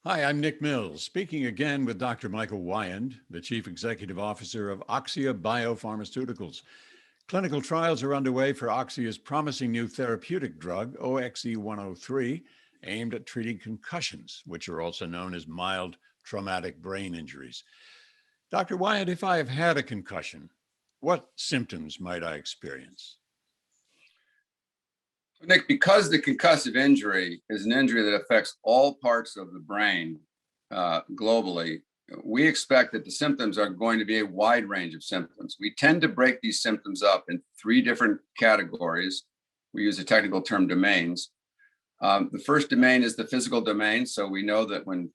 Hi, I'm Nick Mills, speaking again with Dr. Michael Wyand, the Chief Executive Officer of Oxeia Biopharmaceuticals. Clinical trials are underway for Oxeia's promising new therapeutic drug, OXE103, aimed at treating concussions, which are also known as mild traumatic brain injuries. Dr. Wyand, if I have had a concussion, what symptoms might I experience? Nick, because the concussive injury is an injury that affects all parts of the brain globally, we expect that the symptoms are going to be a wide range of symptoms. We tend to break these symptoms up in three different categories. We use a technical term domains. The first domain is the physical domain. So we know that when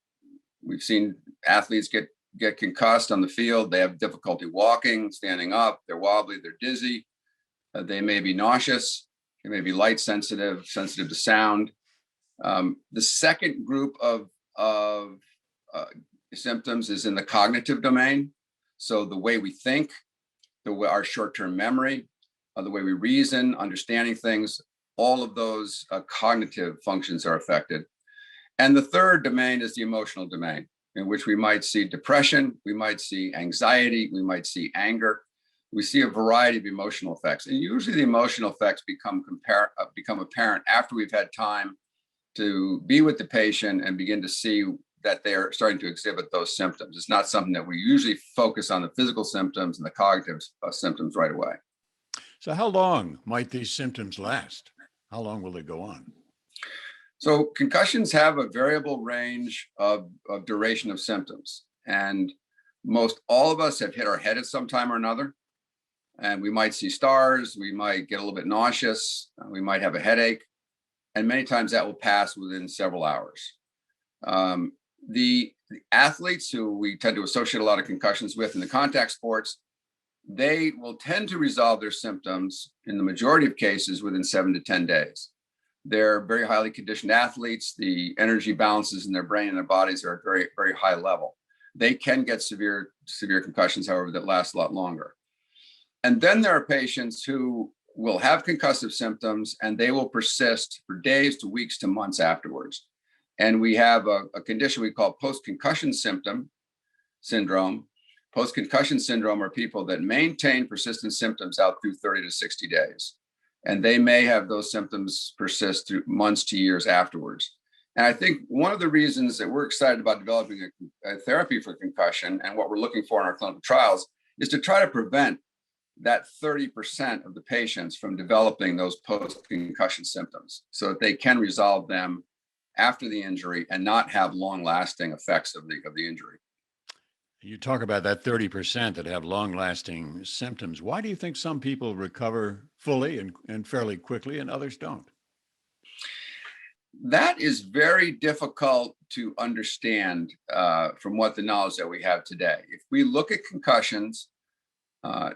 we've seen athletes get concussed on the field, they have difficulty walking, standing up, they're wobbly, they're dizzy, they may be nauseous. It may be light sensitive, sensitive to sound. The second group of symptoms is in the cognitive domain. So the way we think, our short-term memory, the way we reason, understanding things, all of those cognitive functions are affected. And the third domain is the emotional domain, in which we might see depression, we might see anxiety, we might see anger. We see a variety of emotional effects. And usually the emotional effects become apparent after we've had time to be with the patient and begin to see that they're starting to exhibit those symptoms. It's not something that we usually focus on the physical symptoms and the cognitive symptoms right away. So, how long might these symptoms last? How long will they go on? So concussions have a variable range of duration of symptoms. And most all of us have hit our head at some time or another. And we might see stars, we might get a little bit nauseous, we might have a headache, and many times that will pass within several hours. The athletes who we tend to associate a lot of concussions with in the contact sports, they will tend to resolve their symptoms in the majority of cases within 7 to 10 days. They're very highly conditioned athletes. The energy balances in their brain and their bodies are at very, very high level. They can get severe concussions, however, that last a lot longer. And then there are patients who will have concussive symptoms and they will persist for days to weeks to months afterwards. And we have a condition we call post-concussion syndrome. Post-concussion syndrome are people that maintain persistent symptoms out through 30 to 60 days. And they may have those symptoms persist through months to years afterwards. And I think one of the reasons that we're excited about developing a therapy for concussion and what we're looking for in our clinical trials is to try to prevent that 30% of the patients from developing those post-concussion symptoms so that they can resolve them after the injury and not have long-lasting effects of the injury. You talk about that 30% that have long lasting symptoms. Why do you think some people recover fully and fairly quickly and others don't? That is very difficult to understand from what the knowledge that we have today. If we look at concussions,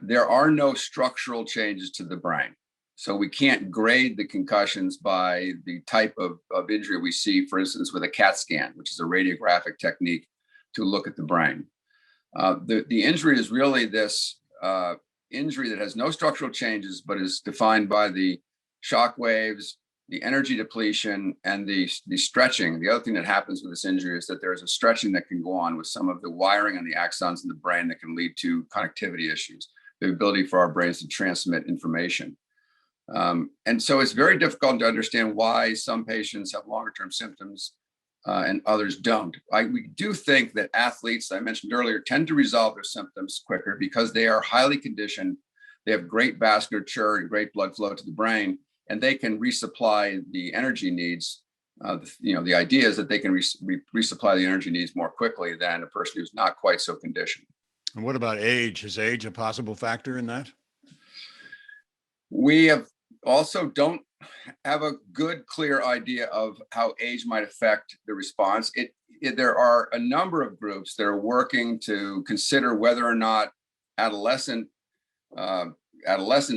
there are no structural changes to the brain. So we can't grade the concussions by the type of injury we see, for instance, with a CAT scan, which is a radiographic technique to look at the brain. The injury is really this injury that has no structural changes, but is defined by the shock waves, the energy depletion, and the stretching. The other thing that happens with this injury is that there is a stretching that can go on with some of the wiring and the axons in the brain that can lead to connectivity issues, the ability for our brains to transmit information. And so it's very difficult to understand why some patients have longer term symptoms and others don't. We do think that athletes, I mentioned earlier, tend to resolve their symptoms quicker because they are highly conditioned. They have great vasculature and great blood flow to the brain, and they can resupply the energy needs. The idea is that they can resupply the energy needs more quickly than a person who's not quite so conditioned. And what about age? Is age a possible factor in that? We also don't have a good, clear idea of how age might affect the response. There are a number of groups that are working to consider whether or not adolescents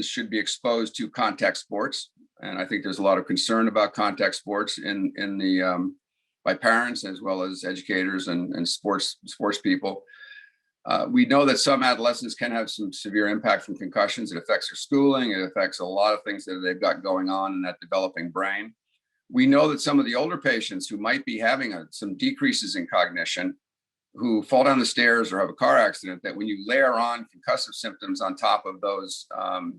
should be exposed to contact sports. And I think there's a lot of concern about contact sports by parents as well as educators and sports people. We know that some adolescents can have some severe impact from concussions. It affects their schooling. It affects a lot of things that they've got going on in that developing brain. We know that some of the older patients who might be having some decreases in cognition, who fall down the stairs or have a car accident, that when you layer on concussive symptoms on top of those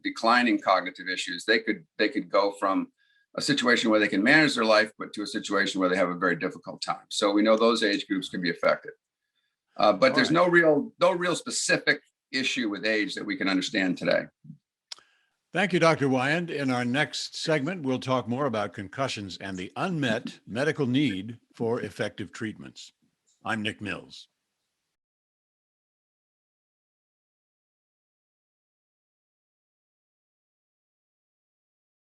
declining cognitive issues, they could go from a situation where they can manage their life, but to a situation where they have a very difficult time. So we know those age groups can be affected. But there's no real specific issue with age that we can understand today. Thank you, Dr. Wyand. In our next segment, we'll talk more about concussions and the unmet medical need for effective treatments. I'm Nick Mills.